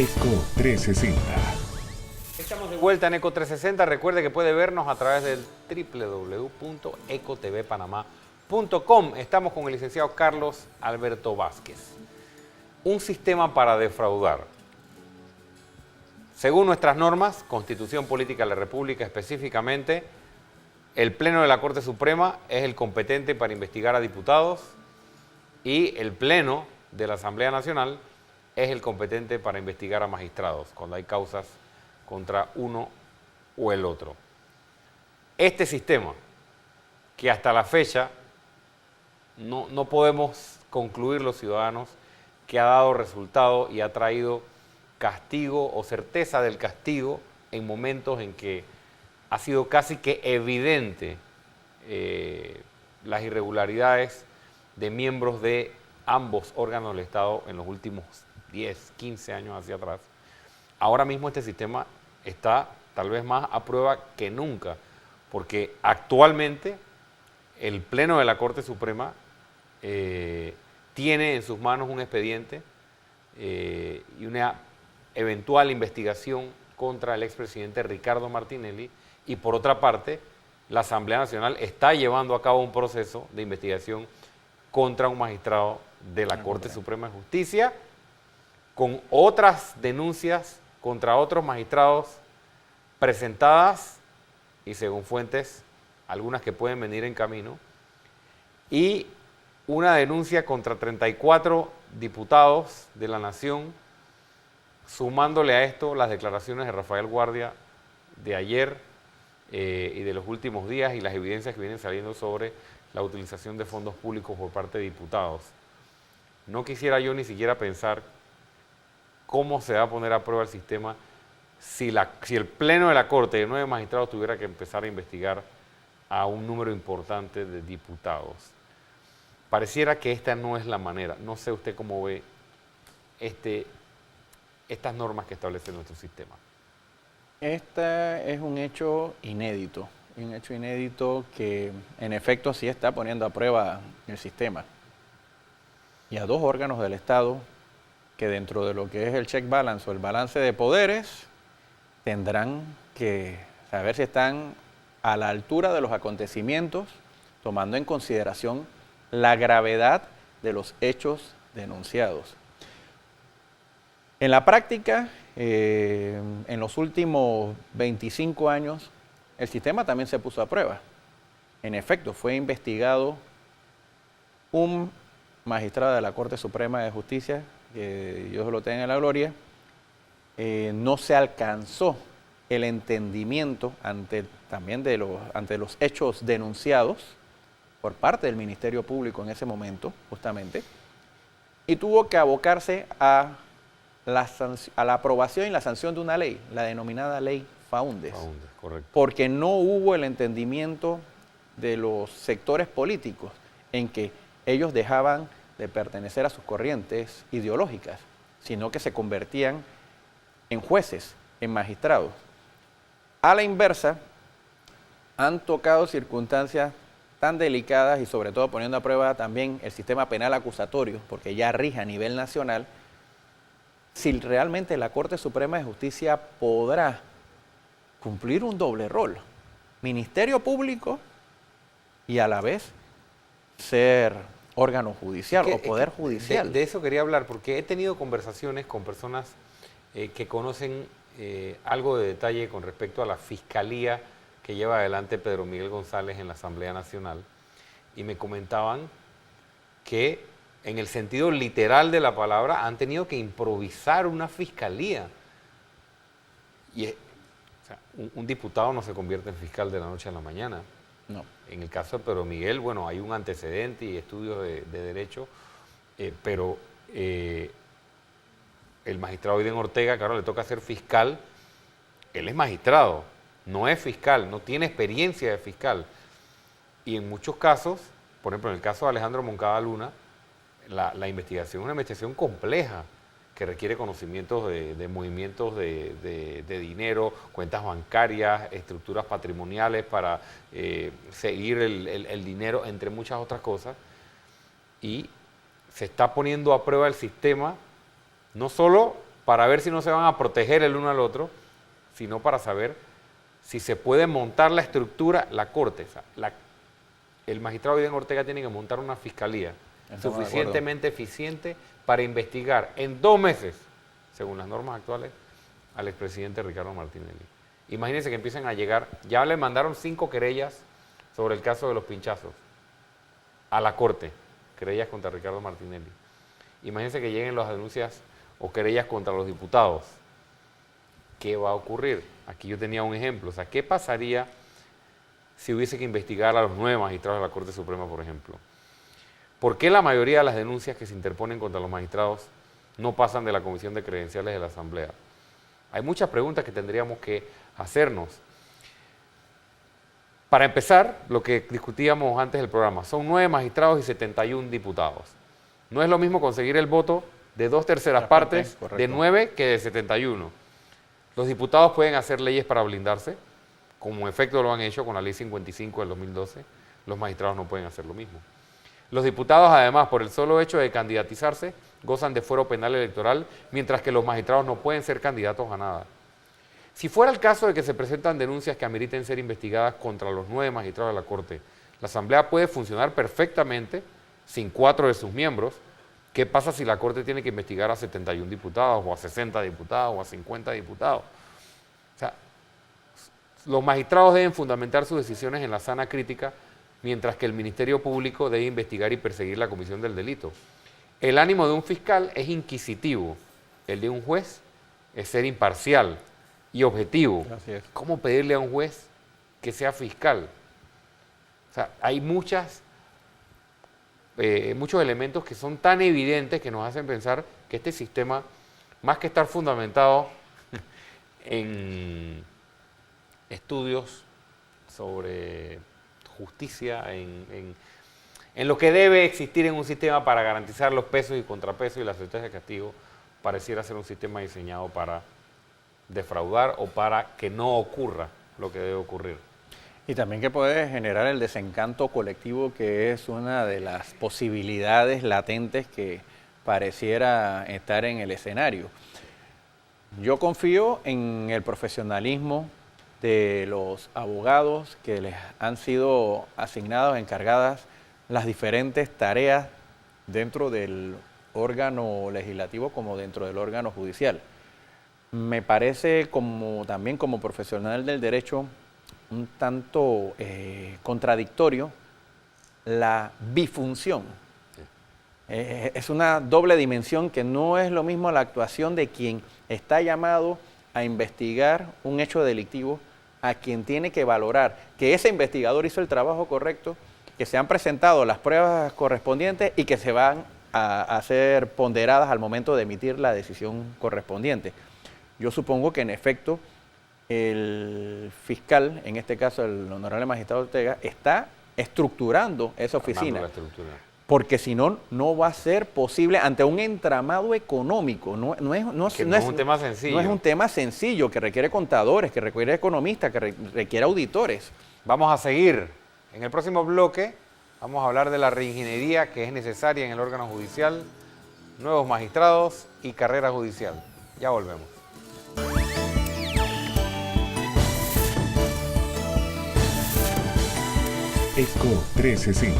Eco 360. Estamos de vuelta en Eco 360. Recuerde que puede vernos a través del www.ecotvpanamá.com. Estamos con el licenciado Carlos Alberto Vázquez. Un sistema para defraudar. Según nuestras normas, Constitución Política de la República específicamente, el Pleno de la Corte Suprema es el competente para investigar a diputados y el Pleno de la Asamblea Nacional es el competente para investigar a magistrados cuando hay causas contra uno o el otro. Este sistema, que hasta la fecha no podemos concluir los ciudadanos que ha dado resultado y ha traído castigo o certeza del castigo en momentos en que ha sido casi que evidente las irregularidades de miembros de ambos órganos del Estado en los últimos 10, 15 años hacia atrás. Ahora mismo este sistema está tal vez más a prueba que nunca, porque actualmente el Pleno de la Corte Suprema tiene en sus manos un expediente y una eventual investigación contra el expresidente Ricardo Martinelli, y por otra parte, la Asamblea Nacional está llevando a cabo un proceso de investigación contra un magistrado de la Corte Suprema de Justicia, con otras denuncias contra otros magistrados presentadas, y según fuentes, algunas que pueden venir en camino, y una denuncia contra 34 diputados de la Nación, sumándole a esto las declaraciones de Rafael Guardia de ayer y de los últimos días y las evidencias que vienen saliendo sobre la utilización de fondos públicos por parte de diputados. No quisiera yo ni siquiera pensar cómo se va a poner a prueba el sistema si el Pleno de la Corte de 9 magistrados tuviera que empezar a investigar a un número importante de diputados. Pareciera que esta no es la manera. No sé usted cómo ve estas normas que establece nuestro sistema. Este es un hecho inédito que en efecto sí está poniendo a prueba el sistema. Y a dos órganos del Estado que dentro de lo que es el check balance o el balance de poderes tendrán que saber si están a la altura de los acontecimientos, tomando en consideración la gravedad de los hechos denunciados. En la práctica, en los últimos 25 años, el sistema también se puso a prueba. En efecto, fue investigado un magistrado de la Corte Suprema de Justicia, que Dios lo tenga en la gloria. No se alcanzó el entendimiento ante los hechos denunciados por parte del Ministerio Público en ese momento, justamente, y tuvo que abocarse a la aprobación y la sanción de una ley, la denominada Ley Faúndez, correcto. Porque no hubo el entendimiento de los sectores políticos en que ellos dejaban de pertenecer a sus corrientes ideológicas, sino que se convertían en jueces, en magistrados. A la inversa, han tocado circunstancias tan delicadas y sobre todo poniendo a prueba también el sistema penal acusatorio, porque ya rige a nivel nacional, si realmente la Corte Suprema de Justicia podrá cumplir un doble rol, Ministerio Público y a la vez ser órgano judicial o poder judicial. De eso quería hablar, porque he tenido conversaciones con personas que conocen algo de detalle con respecto a la fiscalía que lleva adelante Pedro Miguel González en la Asamblea Nacional, y me comentaban que en el sentido literal de la palabra han tenido que improvisar una fiscalía. Y un diputado no se convierte en fiscal de la noche a la mañana. No. En el caso de Pedro Miguel, bueno, hay un antecedente y estudios de derecho, pero el magistrado Aiden Ortega, claro, le toca ser fiscal. Él es magistrado, no es fiscal, no tiene experiencia de fiscal. Y en muchos casos, por ejemplo, en el caso de Alejandro Moncada Luna, la investigación es una investigación compleja que requiere conocimientos de movimientos de dinero, cuentas bancarias, estructuras patrimoniales para seguir el dinero, entre muchas otras cosas. Y se está poniendo a prueba el sistema, no solo para ver si no se van a proteger el uno al otro, sino para saber si se puede montar la estructura, la Corte. O sea, el magistrado Biden Ortega tiene que montar una fiscalía suficientemente eficiente para investigar en 2 meses, según las normas actuales, al expresidente Ricardo Martinelli. Imagínense que empiecen a llegar, ya le mandaron 5 querellas sobre el caso de los pinchazos a la Corte, querellas contra Ricardo Martinelli. Imagínense que lleguen las denuncias o querellas contra los diputados. ¿Qué va a ocurrir? Aquí yo tenía un ejemplo. O sea, ¿qué pasaría si hubiese que investigar a los 9 magistrados de la Corte Suprema, por ejemplo? ¿Por qué la mayoría de las denuncias que se interponen contra los magistrados no pasan de la Comisión de Credenciales de la Asamblea? Hay muchas preguntas que tendríamos que hacernos. Para empezar, lo que discutíamos antes del programa, son 9 magistrados y 71 diputados. No es lo mismo conseguir el voto de 2/3 partes de 9 que de 71. Los diputados pueden hacer leyes para blindarse, como en efecto lo han hecho con la Ley 55 del 2012. Los magistrados no pueden hacer lo mismo. Los diputados, además, por el solo hecho de candidatizarse, gozan de fuero penal electoral, mientras que los magistrados no pueden ser candidatos a nada. Si fuera el caso de que se presentan denuncias que ameriten ser investigadas contra los 9 magistrados de la Corte, la Asamblea puede funcionar perfectamente sin 4 de sus miembros. ¿Qué pasa si la Corte tiene que investigar a 71 diputados, o a 60 diputados, o a 50 diputados? O sea, los magistrados deben fundamentar sus decisiones en la sana crítica, mientras que el Ministerio Público debe investigar y perseguir la comisión del delito. El ánimo de un fiscal es inquisitivo, el de un juez es ser imparcial y objetivo. Así es. ¿Cómo pedirle a un juez que sea fiscal? O sea, hay muchos elementos que son tan evidentes que nos hacen pensar que este sistema, más que estar fundamentado en estudios sobre justicia, en lo que debe existir en un sistema para garantizar los pesos y contrapesos y las sentencias de castigo, pareciera ser un sistema diseñado para defraudar o para que no ocurra lo que debe ocurrir. Y también que puede generar el desencanto colectivo, que es una de las posibilidades latentes que pareciera estar en el escenario. Yo confío en el profesionalismo de los abogados que les han sido asignados, encargadas las diferentes tareas dentro del órgano legislativo como dentro del órgano judicial. Me parece también como profesional del derecho un tanto contradictorio la bifunción. Es una doble dimensión, que no es lo mismo la actuación de quien está llamado a investigar un hecho delictivo a quien tiene que valorar que ese investigador hizo el trabajo correcto, que se han presentado las pruebas correspondientes y que se van a ser ponderadas al momento de emitir la decisión correspondiente. Yo supongo que en efecto el fiscal, en este caso el honorable magistrado Ortega, está estructurando esa oficina. Porque si no, no va a ser posible ante un entramado económico. No es un tema sencillo. No es un tema sencillo, que requiere contadores, que requiere economistas, que requiere auditores. Vamos a seguir. En el próximo bloque vamos a hablar de la reingeniería que es necesaria en el órgano judicial, nuevos magistrados y carrera judicial. Ya volvemos. ECO 360.